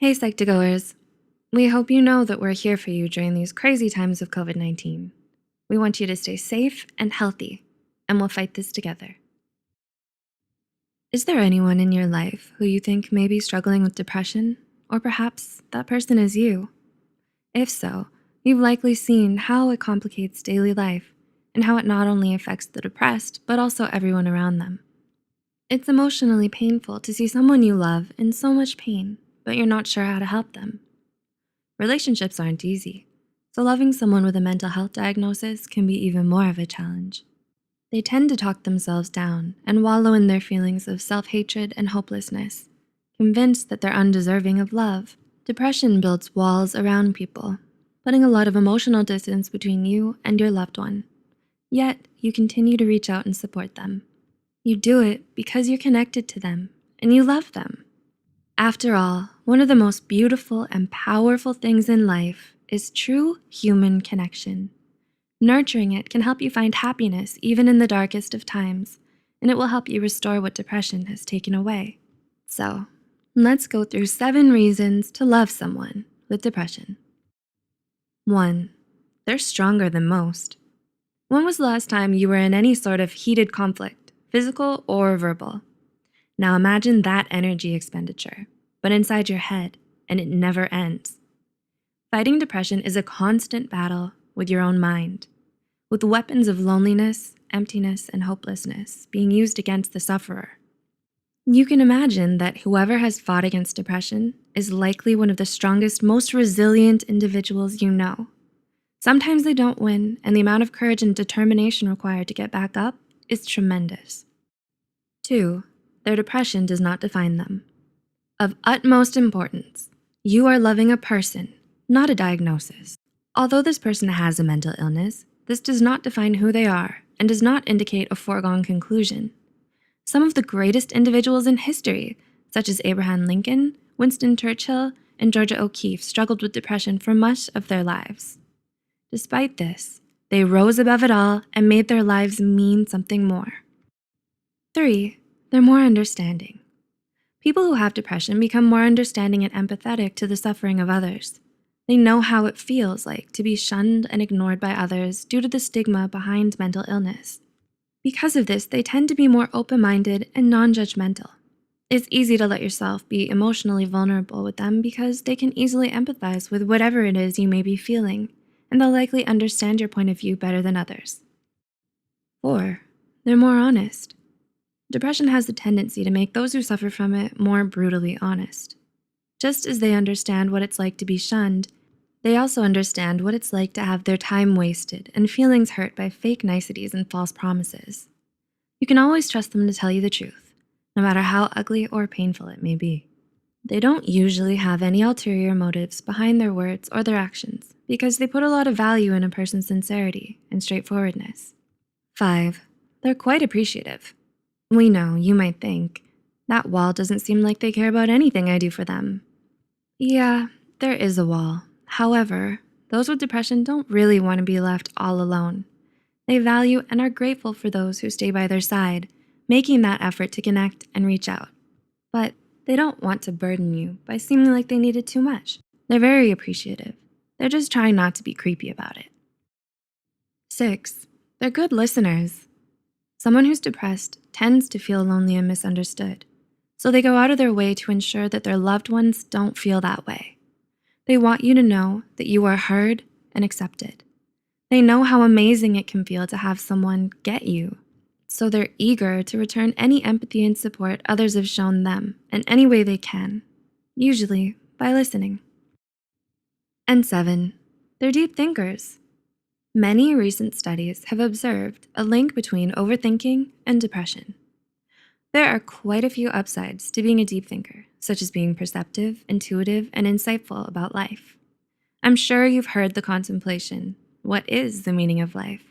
Hey, Psych2Goers. We hope you know that we're here for you during these crazy times of COVID-19. We want you to stay safe and healthy, and we'll fight this together. Is there anyone in your life who you think may be struggling with depression? Or perhaps that person is you? If so, you've likely seen how it complicates daily life and how it not only affects the depressed, but also everyone around them. It's emotionally painful to see someone you love in so much pain, but you're not sure how to help them. Relationships aren't easy, so loving someone with a mental health diagnosis can be even more of a challenge. They tend to talk themselves down and wallow in their feelings of self-hatred and hopelessness, convinced that they're undeserving of love. Depression builds walls around people, putting a lot of emotional distance between you and your loved one. Yet, you continue to reach out and support them. You do it because you're connected to them and you love them. After all, one of the most beautiful and powerful things in life is true human connection. Nurturing it can help you find happiness even in the darkest of times, and it will help you restore what depression has taken away. So, let's go through 7 reasons to love someone with depression. 1. They're stronger than most. When was the last time you were in any sort of heated conflict, physical or verbal? Now imagine that energy expenditure, but inside your head, and it never ends. Fighting depression is a constant battle with your own mind, with weapons of loneliness, emptiness, and hopelessness being used against the sufferer. You can imagine that whoever has fought against depression is likely one of the strongest, most resilient individuals you know. Sometimes they don't win, and the amount of courage and determination required to get back up is tremendous. 2. Their depression does not define them. Of utmost importance, you are loving a person, not a diagnosis. Although this person has a mental illness, this does not define who they are and does not indicate a foregone conclusion. Some of the greatest individuals in history, such as Abraham Lincoln, Winston Churchill, and Georgia O'Keeffe, struggled with depression for much of their lives. Despite this, they rose above it all and made their lives mean something more. 3. They're more understanding. People who have depression become more understanding and empathetic to the suffering of others. They know how it feels like to be shunned and ignored by others due to the stigma behind mental illness. Because of this, they tend to be more open-minded and non-judgmental. It's easy to let yourself be emotionally vulnerable with them because they can easily empathize with whatever it is you may be feeling, and they'll likely understand your point of view better than others. 4. They're more honest. Depression has a tendency to make those who suffer from it more brutally honest. Just as they understand what it's like to be shunned, they also understand what it's like to have their time wasted and feelings hurt by fake niceties and false promises. You can always trust them to tell you the truth, no matter how ugly or painful it may be. They don't usually have any ulterior motives behind their words or their actions because they put a lot of value in a person's sincerity and straightforwardness. 5. They're quite appreciative. We know you might think, that wall doesn't seem like they care about anything I do for them. Yeah, there is a wall. However, those with depression don't really want to be left all alone. They value and are grateful for those who stay by their side, making that effort to connect and reach out. But they don't want to burden you by seeming like they needed too much. They're very appreciative. They're just trying not to be creepy about it. 6. They're good listeners. Someone who's depressed tends to feel lonely and misunderstood, so they go out of their way to ensure that their loved ones don't feel that way. They want you to know that you are heard and accepted. They know how amazing it can feel to have someone get you, so they're eager to return any empathy and support others have shown them in any way they can, usually by listening. And 7, they're deep thinkers. Many recent studies have observed a link between overthinking and depression. There are quite a few upsides to being a deep thinker, such as being perceptive, intuitive, and insightful about life. I'm sure you've heard the contemplation, what is the meaning of life?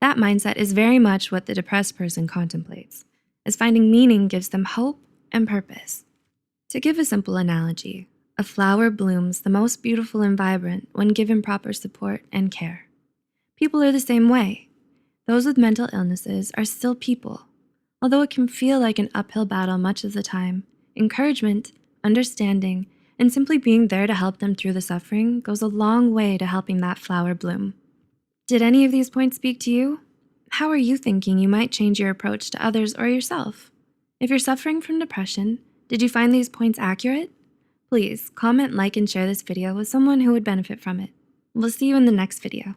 That mindset is very much what the depressed person contemplates, as finding meaning gives them hope and purpose. To give a simple analogy, a flower blooms the most beautiful and vibrant when given proper support and care. People are the same way. Those with mental illnesses are still people. Although it can feel like an uphill battle much of the time, encouragement, understanding, and simply being there to help them through the suffering goes a long way to helping that flower bloom. Did any of these points speak to you? How are you thinking you might change your approach to others or yourself? If you're suffering from depression, did you find these points accurate? Please comment, like, and share this video with someone who would benefit from it. We'll see you in the next video.